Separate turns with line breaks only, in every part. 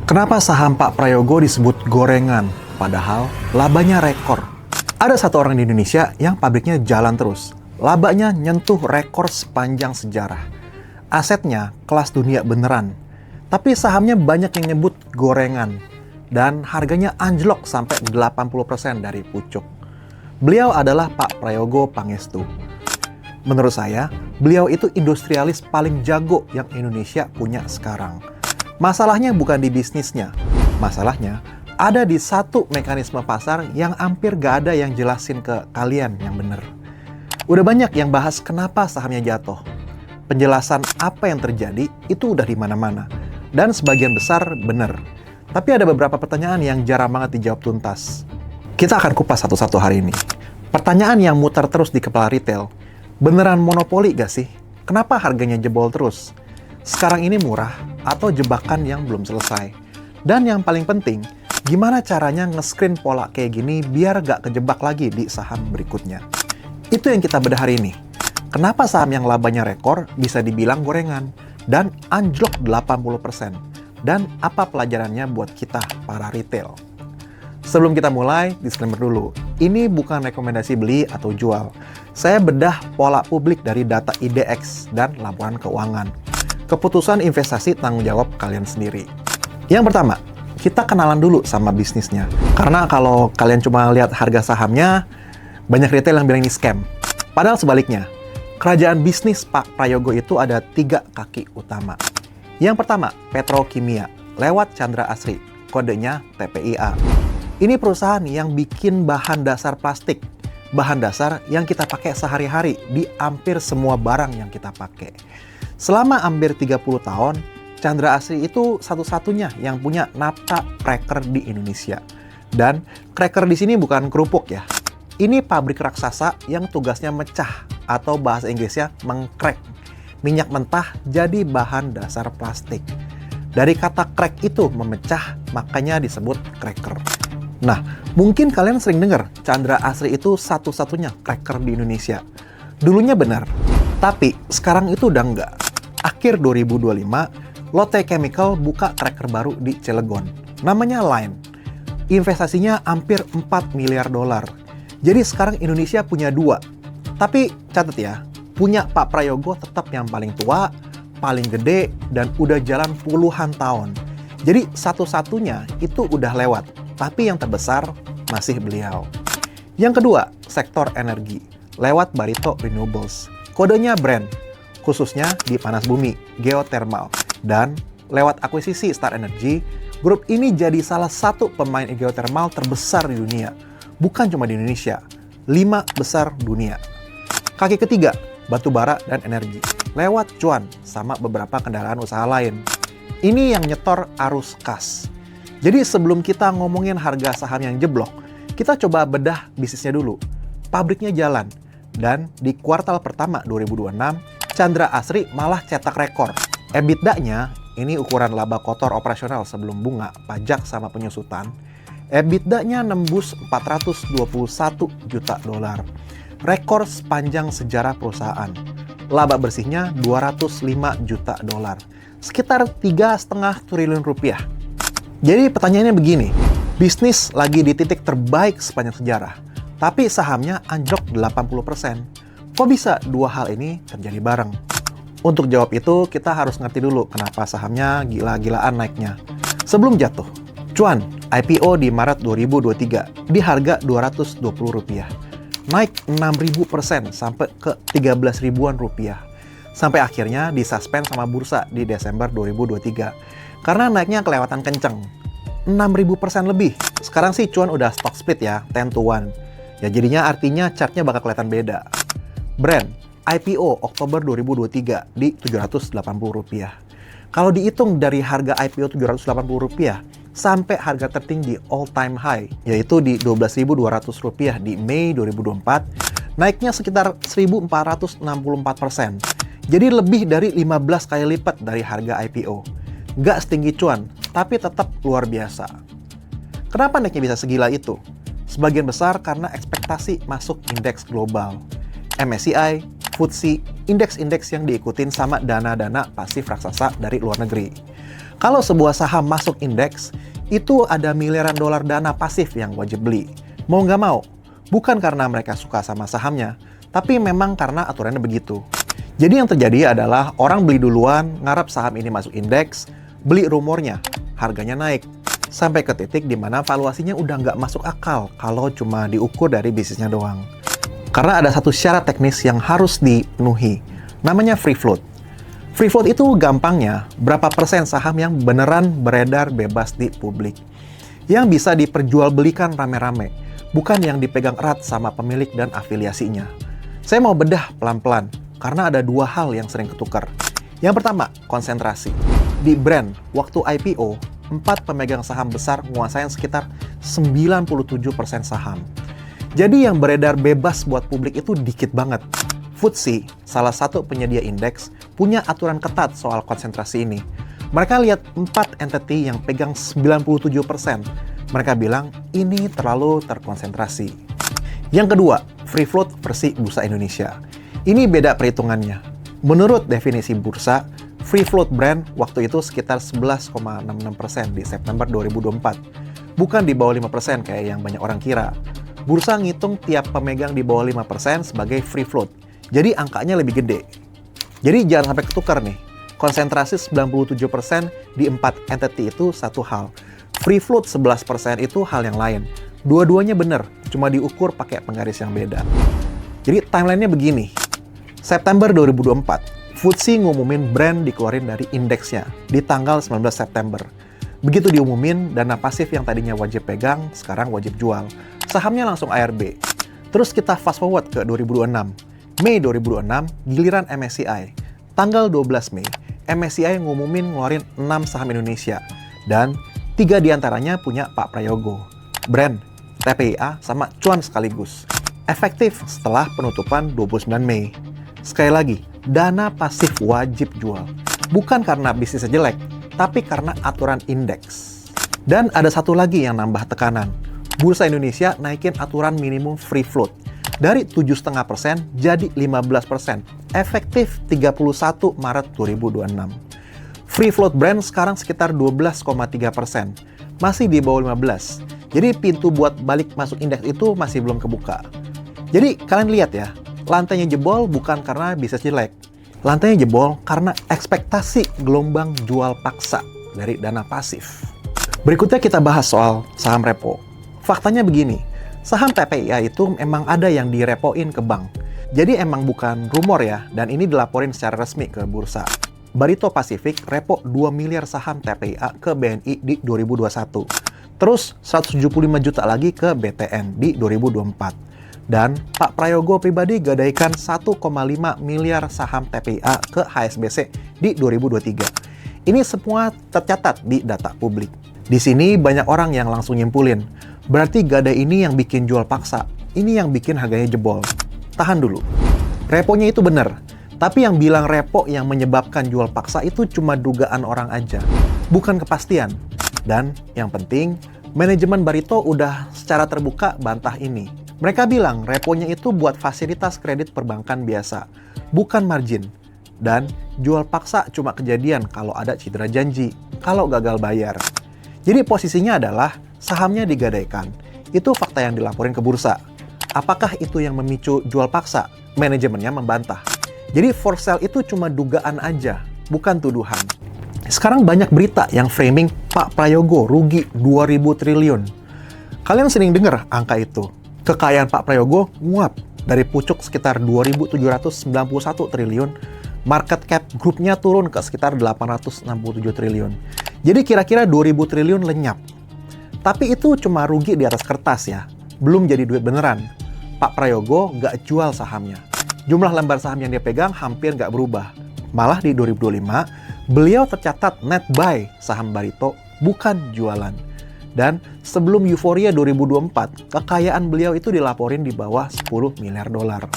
Kenapa saham Pak Prayogo disebut gorengan, padahal labanya rekor? Ada satu orang di Indonesia yang pabriknya jalan terus. Labanya nyentuh rekor sepanjang sejarah. Asetnya kelas dunia beneran. Tapi sahamnya banyak yang nyebut gorengan. Dan harganya anjlok sampai 80% dari pucuk. Beliau adalah Pak Prayogo Pangestu. Menurut saya, beliau itu industrialis paling jago yang Indonesia punya sekarang. Masalahnya bukan di bisnisnya. Masalahnya ada di satu mekanisme pasar yang hampir gak ada yang jelasin ke kalian yang bener. Udah banyak yang bahas kenapa sahamnya jatuh. Penjelasan apa yang terjadi itu udah di mana-mana. Dan sebagian besar bener. Tapi ada beberapa pertanyaan yang jarang banget dijawab tuntas. Kita akan kupas satu-satu hari ini. Pertanyaan yang muter terus di kepala retail. Beneran monopoli gak sih? Kenapa harganya jebol terus? Sekarang ini murah atau jebakan yang belum selesai? Dan yang paling penting, gimana caranya nge-screen pola kayak gini biar gak kejebak lagi di saham berikutnya? Itu yang kita bedah hari ini. Kenapa saham yang labanya rekor bisa dibilang gorengan dan anjlok 80%? Dan apa pelajarannya buat kita para retail? Sebelum kita mulai, disclaimer dulu. Ini bukan rekomendasi beli atau jual. Saya bedah pola publik dari data IDX dan laporan keuangan. Keputusan investasi tanggung jawab kalian sendiri. Yang pertama, kita kenalan dulu sama bisnisnya. Karena kalau kalian cuma lihat harga sahamnya, banyak retail yang bilang ini scam. Padahal sebaliknya, kerajaan bisnis Pak Prayogo itu ada 3 kaki utama. Yang pertama, petrokimia, lewat Chandra Asri, kodenya TPIA. Ini perusahaan yang bikin bahan dasar plastik. Bahan dasar yang kita pakai sehari-hari di hampir semua barang yang kita pakai. Selama hampir 30 tahun, Chandra Asri itu satu-satunya yang punya nafta cracker di Indonesia. Dan cracker di sini bukan kerupuk ya. Ini pabrik raksasa yang tugasnya mecah atau bahasa Inggrisnya mengcrack minyak mentah jadi bahan dasar plastik. Dari kata crack itu memecah, makanya disebut cracker. Nah, mungkin kalian sering dengar Chandra Asri itu satu-satunya cracker di Indonesia. Dulunya benar, tapi sekarang itu udah enggak. Akhir 2025, Lotte Chemical buka cracker baru di Cilegon. Namanya Line. Investasinya hampir 4 miliar dolar. Jadi sekarang Indonesia punya 2. Tapi catat ya, punya Pak Prayogo tetap yang paling tua, paling gede, dan udah jalan puluhan tahun. Jadi satu-satunya itu udah lewat. Tapi yang terbesar masih beliau. Yang kedua, sektor energi. Lewat Barito Renewables. Kodenya Brand. Khususnya di panas bumi, geothermal. Dan lewat akuisisi Star Energy, grup ini jadi salah satu pemain geothermal terbesar di dunia. Bukan cuma di Indonesia, 5 besar dunia. Kaki ketiga, batu bara dan energi. Lewat cuan sama beberapa kendaraan usaha lain. Ini yang nyetor arus kas. Jadi sebelum kita ngomongin harga saham yang jeblok, kita coba bedah bisnisnya dulu. Pabriknya jalan. Dan di kuartal pertama 2026, Chandra Asri malah cetak rekor. EBITDA-nya, ini ukuran laba kotor operasional sebelum bunga, pajak sama penyusutan. EBITDA-nya nembus 421 juta dolar. Rekor sepanjang sejarah perusahaan. Laba bersihnya 205 juta dolar. Sekitar 3,5 triliun rupiah. Jadi pertanyaannya begini, bisnis lagi di titik terbaik sepanjang sejarah, tapi sahamnya anjlok 80%. Kok bisa dua hal ini terjadi bareng? Untuk jawab itu, kita harus ngerti dulu kenapa sahamnya gila-gilaan naiknya. Sebelum jatuh, cuan IPO di Maret 2023 di harga Rp220. Naik 6.000% sampai ke 13 ribuan rupiah. Sampai akhirnya disuspend sama bursa di Desember 2023. Karena naiknya kelewatan kenceng. 6.000% lebih. Sekarang sih cuan udah stock split ya, 10 to 1. Ya jadinya artinya chartnya bakal kelihatan beda. Brand, IPO Oktober 2023 di Rp780. Kalau dihitung dari harga IPO Rp780 sampai harga tertinggi all time high, yaitu di Rp12.200 di Mei 2024, naiknya sekitar 1.464%. Jadi lebih dari 15 kali lipat dari harga IPO. Nggak setinggi cuan, tapi tetap luar biasa. Kenapa naiknya bisa segila itu? Sebagian besar karena ekspektasi masuk indeks global. MSCI, FTSE, indeks-indeks yang diikutin sama dana-dana pasif raksasa dari luar negeri. Kalau sebuah saham masuk indeks, itu ada miliaran dolar dana pasif yang wajib beli. Mau nggak mau, bukan karena mereka suka sama sahamnya, tapi memang karena aturannya begitu. Jadi yang terjadi adalah orang beli duluan, ngarap saham ini masuk indeks, beli rumornya, harganya naik, sampai ke titik di mana valuasinya udah nggak masuk akal kalau cuma diukur dari bisnisnya doang. Karena ada satu syarat teknis yang harus dipenuhi, namanya free float. Free float itu gampangnya berapa persen saham yang beneran beredar bebas di publik. Yang bisa diperjualbelikan rame-rame, bukan yang dipegang erat sama pemilik dan afiliasinya. Saya mau bedah pelan-pelan, karena ada dua hal yang sering ketukar. Yang pertama, konsentrasi. Di Brand, waktu IPO, 4 pemegang saham besar menguasai sekitar 97% saham. Jadi yang beredar bebas buat publik itu dikit banget. FTSE, salah satu penyedia indeks, punya aturan ketat soal konsentrasi ini. Mereka lihat 4 entity yang pegang 97%. Mereka bilang ini terlalu terkonsentrasi. Yang kedua, free float versi Bursa Indonesia. Ini beda perhitungannya. Menurut definisi bursa, free float Brand waktu itu sekitar 11,66% di September 2024. Bukan di bawah 5% kayak yang banyak orang kira. Bursa ngitung tiap pemegang di bawah 5% sebagai free float. Jadi angkanya lebih gede. Jadi jangan sampai ketukar nih. Konsentrasi 97% di 4 entity itu satu hal. Free float 11% itu hal yang lain. Dua-duanya benar, cuma diukur pakai penggaris yang beda. Jadi timelinenya begini. September 2024, FTSE ngumumin Brand dikeluarin dari indeksnya di tanggal 19 September. Begitu diumumin, dana pasif yang tadinya wajib pegang, sekarang wajib jual. Sahamnya langsung ARB. Terus kita fast forward ke 2026. Mei 2026, giliran MSCI. Tanggal 12 Mei, MSCI ngumumin ngeluarin 6 saham Indonesia. Dan 3 diantaranya punya Pak Prayogo. Brand, TPIA, sama Cuan sekaligus. Efektif setelah penutupan 29 Mei. Sekali lagi, dana pasif wajib jual. Bukan karena bisnisnya jelek, tapi karena aturan indeks. Dan ada satu lagi yang nambah tekanan. Bursa Indonesia naikin aturan minimum free float. Dari 7,5% jadi 15%, efektif 31 Maret 2026. Free float Brand sekarang sekitar 12,3%, masih di bawah 15%. Jadi pintu buat balik masuk indeks itu masih belum kebuka. Jadi kalian lihat ya, lantainya jebol bukan karena bisnis jelek. Lantainya jebol karena ekspektasi gelombang jual paksa dari dana pasif. Berikutnya kita bahas soal saham repo. Faktanya begini, saham TPIA itu emang ada yang direpoin ke bank. Jadi emang bukan rumor ya, dan ini dilaporin secara resmi ke bursa. Barito Pacific repo 2 miliar saham TPIA ke BNI di 2021. Terus 175 juta lagi ke BTN di 2024. Dan Pak Prayogo pribadi gadaikan 1,5 miliar saham TPIA ke HSBC di 2023. Ini semua tercatat di data publik. Di sini banyak orang yang langsung nyimpulin, berarti gadai ini yang bikin jual paksa, ini yang bikin harganya jebol. Tahan dulu. Reponya itu benar, tapi yang bilang repo yang menyebabkan jual paksa itu cuma dugaan orang aja, bukan kepastian. Dan yang penting, manajemen Barito udah secara terbuka bantah ini. Mereka bilang reponya itu buat fasilitas kredit perbankan biasa, bukan margin. Dan jual paksa cuma kejadian kalau ada cedera janji, kalau gagal bayar. Jadi posisinya adalah sahamnya digadaikan. Itu fakta yang dilaporin ke bursa. Apakah itu yang memicu jual paksa? Manajemennya membantah. Jadi for sale itu cuma dugaan aja, bukan tuduhan. Sekarang banyak berita yang framing Pak Prayogo rugi 2.000 triliun. Kalian sering dengar angka itu. Kekayaan Pak Prayogo nguap dari pucuk sekitar 2.791 triliun, market cap grupnya turun ke sekitar 867 triliun. Jadi kira-kira 2.000 triliun lenyap. Tapi itu cuma rugi di atas kertas ya, belum jadi duit beneran. Pak Prayogo nggak jual sahamnya. Jumlah lembar saham yang dia pegang hampir nggak berubah. Malah di 2025, beliau tercatat net buy saham Barito, bukan jualan. Dan sebelum euforia 2024, kekayaan beliau itu dilaporin di bawah 10 miliar dolar.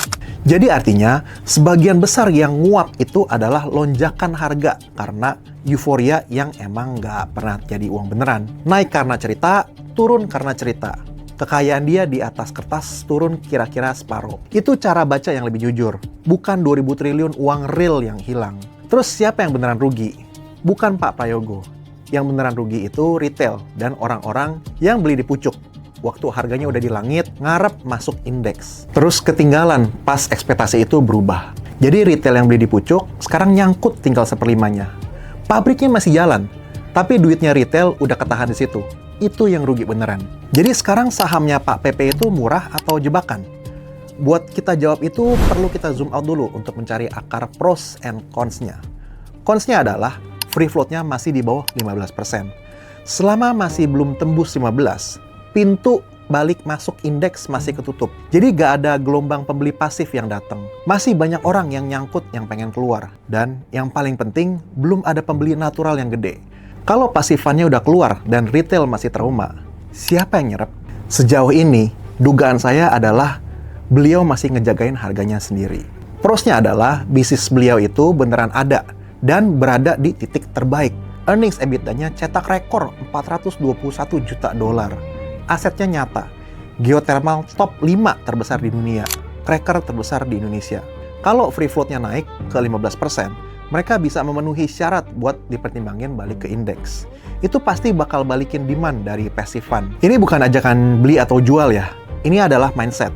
Jadi artinya, sebagian besar yang nguap itu adalah lonjakan harga karena euforia yang emang nggak pernah jadi uang beneran. Naik karena cerita, turun karena cerita. Kekayaan dia di atas kertas turun kira-kira separuh. Itu cara baca yang lebih jujur. Bukan 2.000 triliun uang real yang hilang. Terus siapa yang beneran rugi? Bukan Pak Prayogo, Yang beneran rugi itu retail dan orang-orang yang beli di pucuk. Waktu harganya udah di langit, ngarep masuk indeks. Terus ketinggalan pas ekspektasi itu berubah. Jadi retail yang beli di pucuk, sekarang nyangkut tinggal seperlimanya. Pabriknya masih jalan, tapi duitnya retail udah ketahan di situ. Itu yang rugi beneran. Jadi sekarang sahamnya Pak PP itu murah atau jebakan? Buat kita jawab itu, perlu kita zoom out dulu untuk mencari akar pros and cons-nya. Cons-nya adalah free float-nya masih di bawah 15%. Selama masih belum tembus 15, pintu balik masuk indeks masih ketutup. Jadi gak ada gelombang pembeli pasif yang datang. Masih banyak orang yang nyangkut yang pengen keluar. Dan yang paling penting, belum ada pembeli natural yang gede. Kalau pasifannya udah keluar dan retail masih trauma, siapa yang nyerap? Sejauh ini, dugaan saya adalah beliau masih ngejagain harganya sendiri. Prosnya adalah bisnis beliau itu beneran ada dan berada di titik terbaik. Earnings EBITDA-nya cetak rekor $421 juta. Asetnya nyata. Geothermal top 5 terbesar di dunia. Cracker terbesar di Indonesia. Kalau free float-nya naik ke 15%, mereka bisa memenuhi syarat buat dipertimbangin balik ke indeks. Itu pasti bakal balikin demand dari passive fund. Ini bukan ajakan beli atau jual ya. Ini adalah mindset.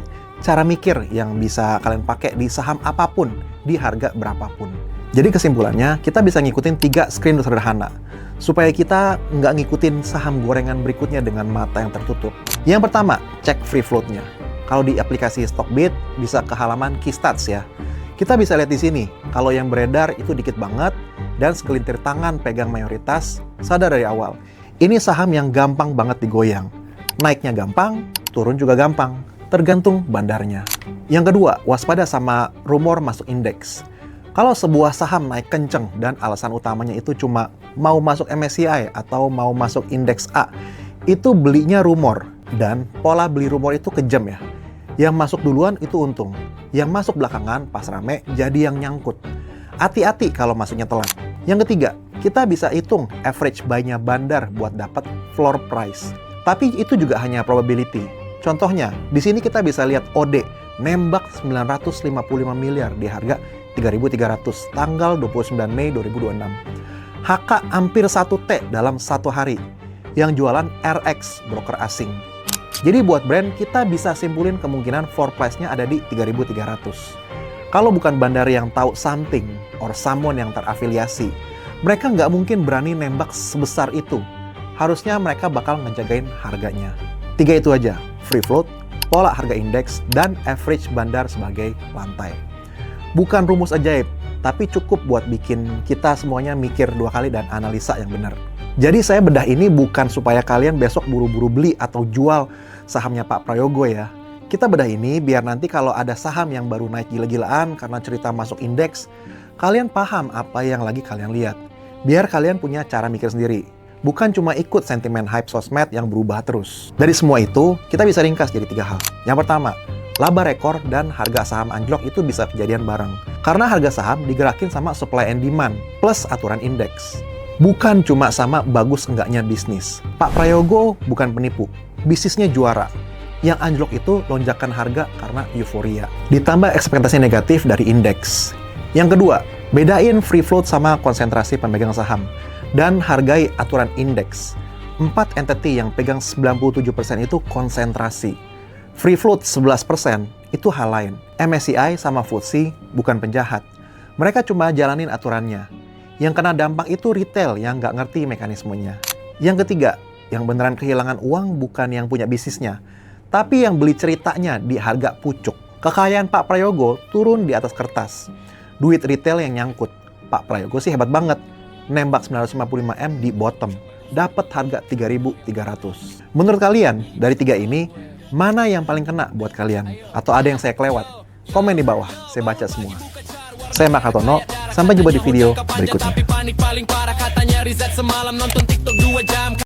Cara mikir yang bisa kalian pakai di saham apapun, di harga berapapun. Jadi kesimpulannya, kita bisa ngikutin 3 screen sederhana, supaya kita nggak ngikutin saham gorengan berikutnya dengan mata yang tertutup. Yang pertama, cek free float-nya. Kalau di aplikasi Stockbit, bisa ke halaman Key Stats ya. Kita bisa lihat di sini, kalau yang beredar itu dikit banget, dan segelintir tangan pegang mayoritas, sadar dari awal. Ini saham yang gampang banget digoyang. Naiknya gampang, turun juga gampang. Tergantung bandarnya. Yang kedua, waspada sama rumor masuk indeks. Kalau sebuah saham naik kenceng dan alasan utamanya itu cuma mau masuk MSCI atau mau masuk indeks A, itu belinya rumor. Dan pola beli rumor itu kejam ya. Yang masuk duluan itu untung. Yang masuk belakangan pas rame jadi yang nyangkut. Hati-hati kalau masuknya telat. Yang ketiga, kita bisa hitung average buy-nya bandar buat dapat floor price. Tapi itu juga hanya probability. Contohnya, di sini kita bisa lihat OD nembak 955 miliar di harga 3.300 tanggal 29 Mei 2026. HK hampir 1T dalam 1 hari. Yang jualan RX, broker asing. Jadi buat brand, kita bisa simpulin kemungkinan floor price-nya ada di 3.300. Kalau bukan bandar yang tahu something or someone yang terafiliasi, mereka nggak mungkin berani nembak sebesar itu. Harusnya mereka bakal ngejagain harganya. 3 itu aja. Free float, pola harga indeks, dan average bandar sebagai lantai. Bukan rumus ajaib, tapi cukup buat bikin kita semuanya mikir 2 kali dan analisa yang benar. Jadi saya bedah ini bukan supaya kalian besok buru-buru beli atau jual sahamnya Pak Prayogo ya. Kita bedah ini biar nanti kalau ada saham yang baru naik gila-gilaan karena cerita masuk indeks, kalian paham apa yang lagi kalian lihat. Biar kalian punya cara mikir sendiri. Bukan cuma ikut sentimen hype sosmed yang berubah terus. Dari semua itu, kita bisa ringkas jadi 3 hal. Yang pertama, laba rekor dan harga saham anjlok itu bisa kejadian bareng. Karena harga saham digerakin sama supply and demand, plus aturan indeks. Bukan cuma sama bagus enggaknya bisnis. Pak Prayogo bukan penipu, bisnisnya juara. Yang anjlok itu lonjakan harga karena euforia. Ditambah ekspektasi negatif dari indeks. Yang kedua, bedain free float sama konsentrasi pemegang saham. Dan hargai aturan indeks. 4 entity yang pegang 97% itu konsentrasi. Free float 11% itu hal lain. MSCI sama FTSE bukan penjahat. Mereka cuma jalanin aturannya. Yang kena dampak itu retail yang nggak ngerti mekanismenya. Yang ketiga, yang beneran kehilangan uang bukan yang punya bisnisnya, tapi yang beli ceritanya di harga pucuk. Kekayaan Pak Prayogo turun di atas kertas. Duit retail yang nyangkut. Pak Prayogo sih hebat banget. Nembak 955M di bottom, dapat harga 3.300. Menurut kalian, dari 3 ini, mana yang paling kena buat kalian? Atau ada yang saya kelewat? Komen di bawah, saya baca semua. Saya Mark Hartono, sampai jumpa di video berikutnya.